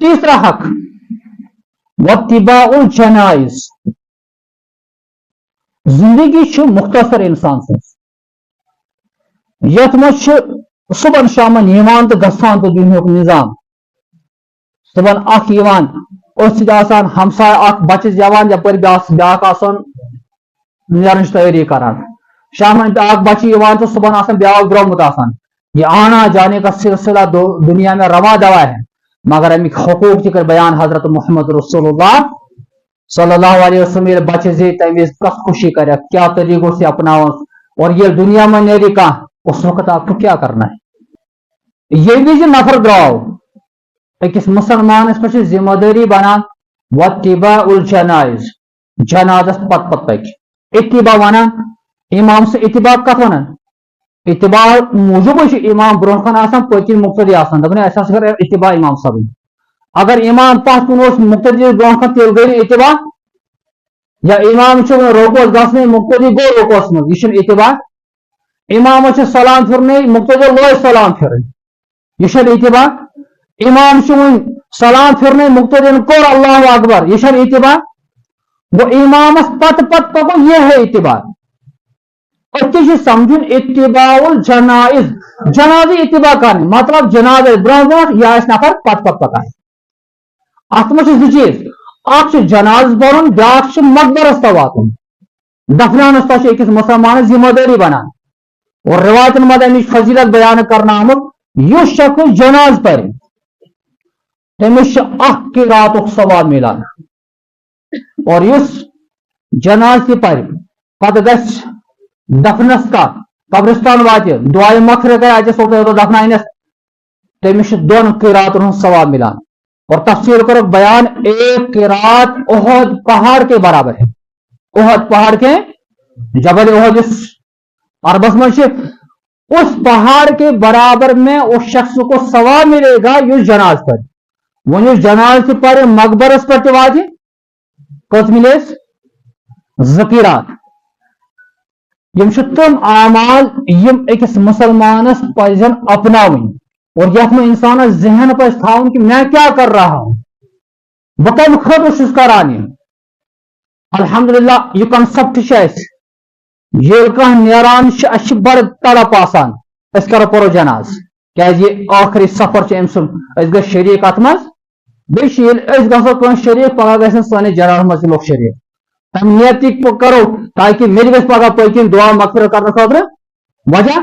तीसरा हक वत्तिबाउल जनाइज, जिंदगी मुख्तसर इंसान यथ मज सुबह शाम यहां तो गसान तो दुनिया निजाम सुबह हमसाय बच्चे जवान यपर ब्याक नेरन तैयारी करान शाम बच्चे तो सुबह ब्याक द्रोमुत ये आना जाने का सिलसिला दुनिया में रवा दवा है, मगर अमिक हकूक तक बयान हजरत मोहम्मद रसूलुल्लाह सल्लल्लाहु अलैहि वसल्लम बच्चे जे तमिज कस खुशी करे क्या तरीकों से अपना, और ये दुनिया में नेरी का उस वक्त आपको क्या करना है। ये भी जो नफर द्राव अकिस मुसलमान पे जिम्मेदारी बनान वत्तिबाउल जनाइज, जनाजस पत पत पक इत्तिबा वनान इमाम से इत्तिबा कत वनान इत्तिबा मूजूब इमाम ब्रोखन पकिन मुक्तदी दपन कर इत्तिबा इमाम सब, अगर इमाम पत कुन मुक्तदी ब्रोखन तेल गई इत्तिबा, या इमाम रोकोस गसने मुक्तदी गो रोकोस मज यह इत्तिबा, इमाम सलाम फिरने मुक्तदी लो सलाम फिर यह इत्तिबा, इमाम सलाम फिरने मुक्तदी कोर अल्लाहु अकबर यह इत्तिबा, वो इमाम पत पत पको यह है इत्तिबा। अत्य समझुन इत्तिबाउल जनाइज, जनाजे इत्तिबा कर मतलब जनाजे ब्रोह ब्रोह यह नफर पत पत पकान अत मे चीज अख जनाज बरन ब्याक मकबरस तक वातुन दफनानस तक अकिस मुसलमान जिम्मेदारी बनान, और रिवायतन मद अमिच फजीलत बयान करना आमुत युस शख्स जनाज पर तमिस किरातुक सवाब मिलान, और युस जनाज ति पर पत गस दफनस का कब्रिस्तान वाते दुआए मखर कर तो दफनाइनस तमिस दोन किरातन सवाब मिलान, और तफसीर कर बयान एक किरात उहद पहाड़ के बराबर है, उहद पहाड़ के जबल उहद इस अरबस में उस पहाड़ के बराबर में उस शख्स को सवाब मिलेगा युस जनाज पर, वो युस जनाज पर मकबरस पर वाते कस मिले ज़कीरात यम तम आमाल यम अकिस मुसलमानस पजन अपनावन, और यथ में इंसान जहन पज थावन कि मैं क्या कर रहा हूं बह कम खतर करान। अल्हम्दुलिल्लाह यह कंसेप्ट ये कह नेरान बड़ तड़प आसान अस करो परो जनाज क्या आखिरी सफर अम सुन शरीक अत मज बे गो शरीक पगह ग सन जनाज मज लोग शरीक तम नियत करो ताकि मे ग पगह पकिन दुआ मगफिरत करने खतर वजह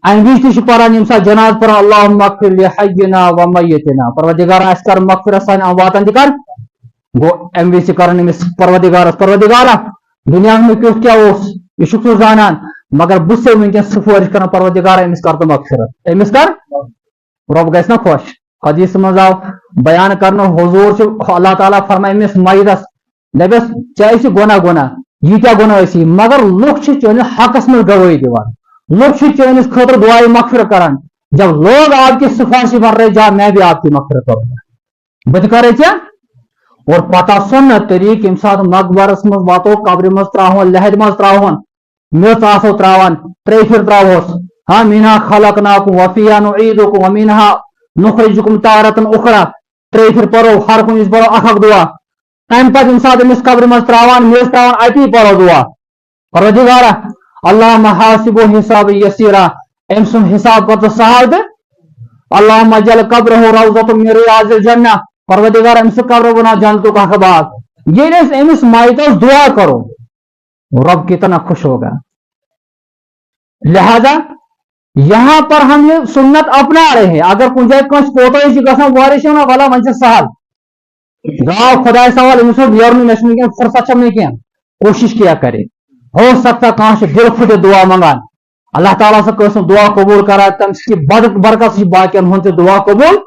अम विज पान यम सा जनाज पान अल्लाहुम्मा मगफिर लिहय्यिना व मय्यितिना, परवरदिगार अस कर मगफिरत सान अमवातन ति कर गो अम विज कर परवरदिगार दुनिया में क्यों क्या यह जानान, मगर बस वनकस सिफारिश कर परवरदिगार अमिस कर तो मगफिरत अमिस कर रब गस ना खुश। हदीस मज आव बयान कर हुजूर अल्लाह ताला फरमाय अमिस मय्यितस दपस चाहे गुना गुना यह क्या गुना मगर लुक चैन हकस में गवाही दिवान, लुक चैनिस खतर दुआए मगफिरत करान, जब लोग आपकी सिफारिश कर रहे जा मैं भी आपकी मगफिरत करूंगा बत करे क्या। और पता सुन तरीक यम सात मकबरस मज वातो कब्र मज त्रावन लहद मज त्रावन मेच आसो त्रावन त्रे फिर त्रावोस हाँ मिनहा खलकनाकुम व फीहा नुईदुकुम व मिनहा नुखरिजुकुम तारतन उखरा त्रे फिर परो हर कुछ परो अखक दुआ तम पे यम सात अमिस कब्र मज त्रावन मेच त्रावन अति परो दुआ परवरदिगारा अल्लाहुम्मा हासिबु हिसाब यसीरा अम सुन हिसाब कर तो सहल दे अल्लाहुम्मा जल कब्रहु रौज़तुम मिन रियाज़िल जन्नह, परवरदिगार अमिस कब्र बना जन्नतों का बाग। ये अमिस माइतस दुआ करो रब कितना खुश होगा। लिहाजा यहां पर हम ये सुन्नत अपना रहे हैं, अगर कुछ पोतो वारिश वाला मन सहल गाँव खुदा सवाल मे फुर्सत क्या कोशिश किया करे, हो सकता कहां से दिल फुटे दुआ मंगान अल्लाह ताला से कसम दुआ कबूल करा तम की बरकत बाकी होते दुआ कबूल,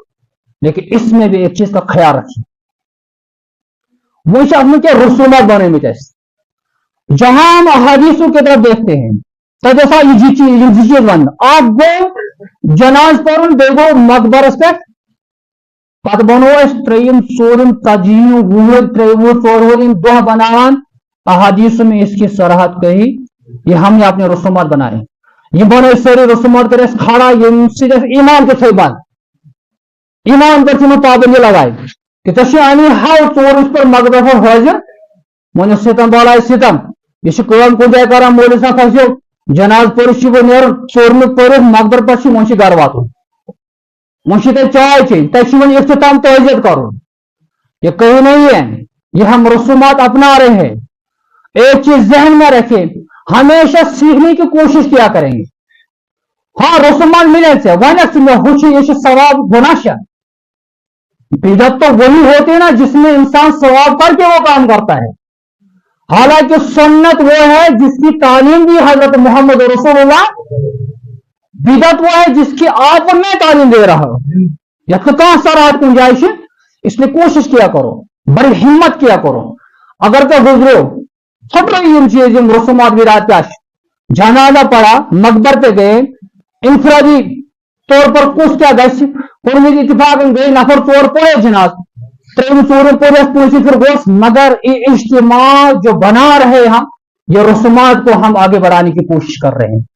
लेकिन इसमें भी एक चीज का ख्याल रखिए वो क्या रसूमात बने जहां हम अहादीसों की तरफ देखते हैं तो जैसा ये चीज वन आप गो जनाज पर बेगो मकबरस पे पत बनो त्रेम चोरम तजीम वुह त्रेवु चोरवरिम दह बनावान अहादीस में इसकी सराहत कही, ये हमने अपने रसूमात बनाए, ये बनो सारी रसूमात करे खड़ा ये ईमान के थे बंद ईमान पर पाबंदी लगाई कि तशे हाउ चोर पर मकदफ हाजिर मन सितम बाला सितम यह कुछ जाए कर मोलिस फसो जनाज पर नीर चोर पर मकबर पर वो घर वात वो चाय चेन तक इख्तिताम तजियत कर ये कहीं नहीं है। ये हम रसूमात अपना रहे हैं। एक चीज जहन में रखें, हमेशा सीखने की कोशिश किया करेंगे। हाँ रसूमात मिले से ये सवाब गुनाशा बिदत तो वही होती है ना जिसमें इंसान सवाब करके वो काम करता है। हालांकि सुन्नत वो है जिसकी तालीम दी हजरत मोहम्मद रसूलुल्लाह, बिदत वो है जिसकी आप मैं तालीम दे रहा हूं। या तो कहां सराहत गुंजाइश, इसलिए कोशिश किया करो, बड़ी हिम्मत किया करो। अगर तो गुजरो सब चीज रसूमात विरात जनाजा पड़ा मकबर पे गए इंफरादी तौर पर कुछ क्या गश इतफाक गए नफर चोर पड़े जनाज त्रेम चोर पड़े पूछी फिर गोश, मगर इज्तिमा जो बना रहे हम ये रसूमात को हम आगे बढ़ाने की कोशिश कर रहे हैं।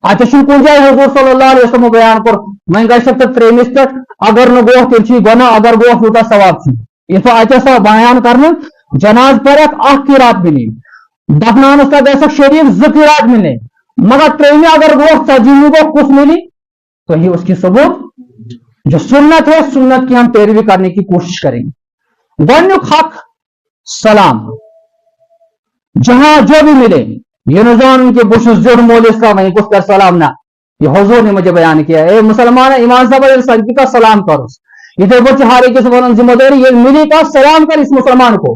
अच्छा कुछ जाए हुजूर सल्लल्लाहु अलैहि वसल्लम बयान कर मैं गशत त्रेमिस पे अगर न गोह तिल गना अगर गोह यूटा सवाब ये तो अच्छा सा बयान करने जनाज पर एक रात मिली दफनान उसका गैसा शरीफ जफीरात मिले, मगर त्रेमी अगर गोह सजीव को कुछ मिली तो ही उसकी सबूत जो सुन्नत है सुन्नत की हम पैरवी करने की कोशिश करेंगे। गन्युक हक सलाम जहां जो भी मिले ये नजान के बुश जोर मोलिस का वहीं कुछ कर सलाम ना, ये हुजूर ने मुझे बयान किया है। मुसलमान ईमान साहब संकी का सलाम करो, इधर बच्चे हारे के सबन जिम्मेदारी ये मिली का सलाम कर इस मुसलमान को।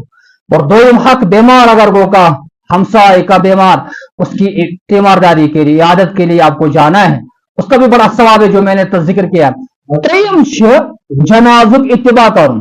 और दो हक बीमार अगर वो का हमसाए का बीमार उसकी तीमारदारी के लिए आदत के लिए आपको जाना है, उसका भी बड़ा सवाब है जो मैंने तो जिक्र किया। त्रेयम जनाजुक इत्तिबा करूं